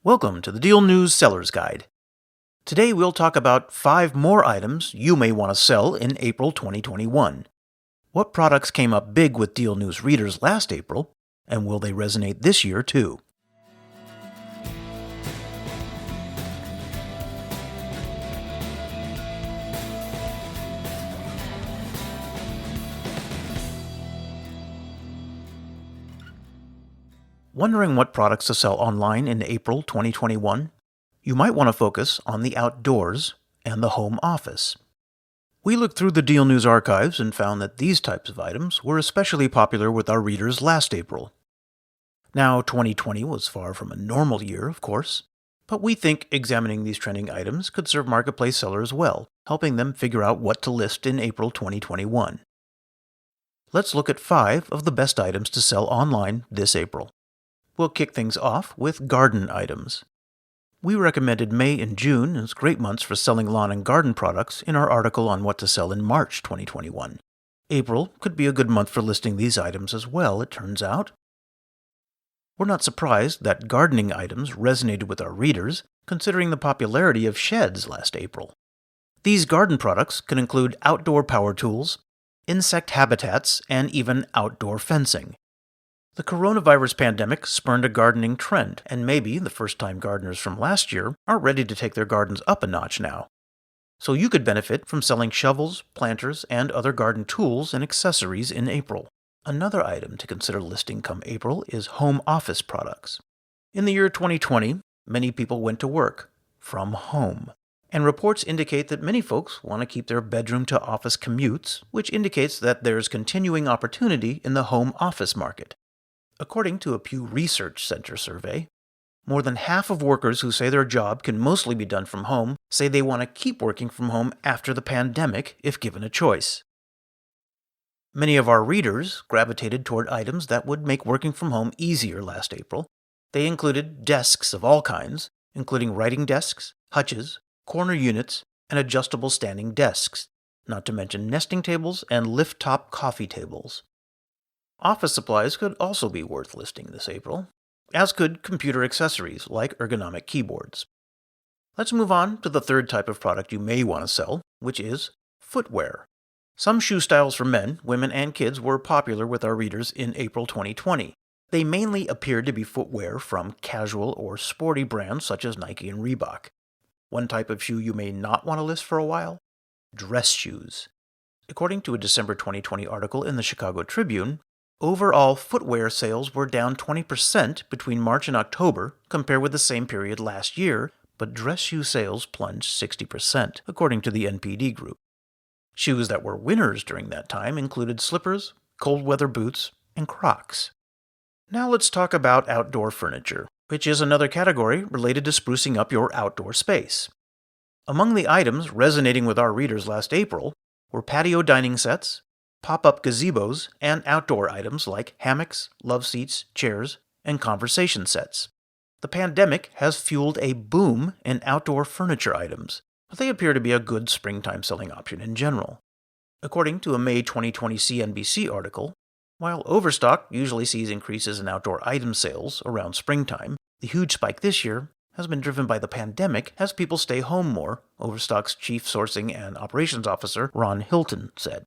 Welcome to the Deal News Seller's Guide. Today we'll talk about 5 more items you may want to sell in April 2021. What products came up big with Deal News readers last April, and will they resonate this year too? Wondering what products to sell online in April 2021? You might want to focus on the outdoors and the home office. We looked through the Deal News archives and found that these types of items were especially popular with our readers last April. Now, 2020 was far from a normal year, of course, but we think examining these trending items could serve marketplace sellers well, helping them figure out what to list in April 2021. Let's look at 5 of the best items to sell online this April. We'll kick things off with garden items. We recommended May and June as great months for selling lawn and garden products in our article on what to sell in March 2021. April could be a good month for listing these items as well, it turns out. We're not surprised that gardening items resonated with our readers, considering the popularity of sheds last April. These garden products can include outdoor power tools, insect habitats, and even outdoor fencing. The coronavirus pandemic spurned a gardening trend, and maybe the first-time gardeners from last year are ready to take their gardens up a notch now. So you could benefit from selling shovels, planters, and other garden tools and accessories in April. Another item to consider listing come April is home office products. In the year 2020, many people went to work from home, and reports indicate that many folks want to keep their bedroom-to-office commutes, which indicates that there's continuing opportunity in the home office market. According to a Pew Research Center survey, more than half of workers who say their job can mostly be done from home say they want to keep working from home after the pandemic if given a choice. Many of our readers gravitated toward items that would make working from home easier last April. They included desks of all kinds, including writing desks, hutches, corner units, and adjustable standing desks, not to mention nesting tables and lift-top coffee tables. Office supplies could also be worth listing this April, as could computer accessories like ergonomic keyboards. Let's move on to the third type of product you may want to sell, which is footwear. Some shoe styles for men, women, and kids were popular with our readers in April 2020. They mainly appeared to be footwear from casual or sporty brands such as Nike and Reebok. One type of shoe you may not want to list for a while? Dress shoes. According to a December 2020 article in the Chicago Tribune, overall footwear sales were down 20% between March and October compared with the same period last year, but dress shoe sales plunged 60%, according to the NPD Group. Shoes that were winners during that time included slippers, cold weather boots, and Crocs. Now let's talk about outdoor furniture, which is another category related to sprucing up your outdoor space. Among the items resonating with our readers last April were patio dining sets, pop-up gazebos, and outdoor items like hammocks, love seats, chairs, and conversation sets. The pandemic has fueled a boom in outdoor furniture items, but they appear to be a good springtime selling option in general. According to a May 2020 CNBC article, while Overstock usually sees increases in outdoor item sales around springtime, the huge spike this year has been driven by the pandemic as people stay home more, Overstock's Chief Sourcing and Operations Officer Ron Hilton said.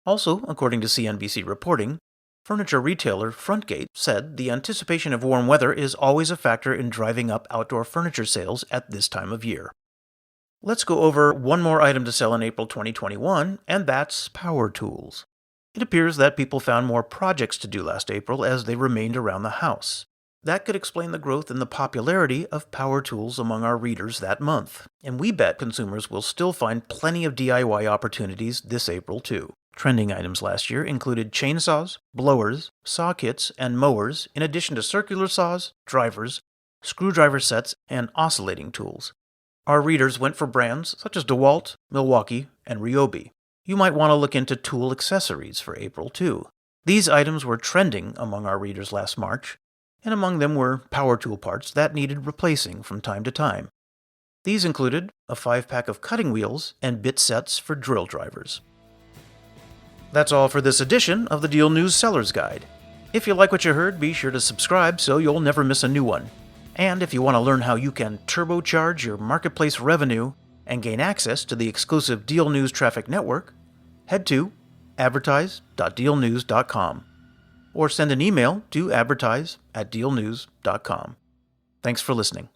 Also, according to CNBC reporting, furniture retailer Frontgate said the anticipation of warm weather is always a factor in driving up outdoor furniture sales at this time of year. Let's go over one more item to sell in April 2021, and that's power tools. It appears that people found more projects to do last April as they remained around the house. That could explain the growth in the popularity of power tools among our readers that month, and we bet consumers will still find plenty of DIY opportunities this April too. Trending items last year included chainsaws, blowers, saw kits, and mowers, in addition to circular saws, drivers, screwdriver sets, and oscillating tools. Our readers went for brands such as DeWalt, Milwaukee, and Ryobi. You might want to look into tool accessories for April too. These items were trending among our readers last March, and among them were power tool parts that needed replacing from time to time. These included a 5-pack of cutting wheels and bit sets for drill drivers. That's all for this edition of the Deal News Seller's Guide. If you like what you heard, be sure to subscribe so you'll never miss a new one. And if you want to learn how you can turbocharge your marketplace revenue and gain access to the exclusive Deal News Traffic Network, head to advertise.dealnews.com or send an email to advertise@dealnews.com. Thanks for listening.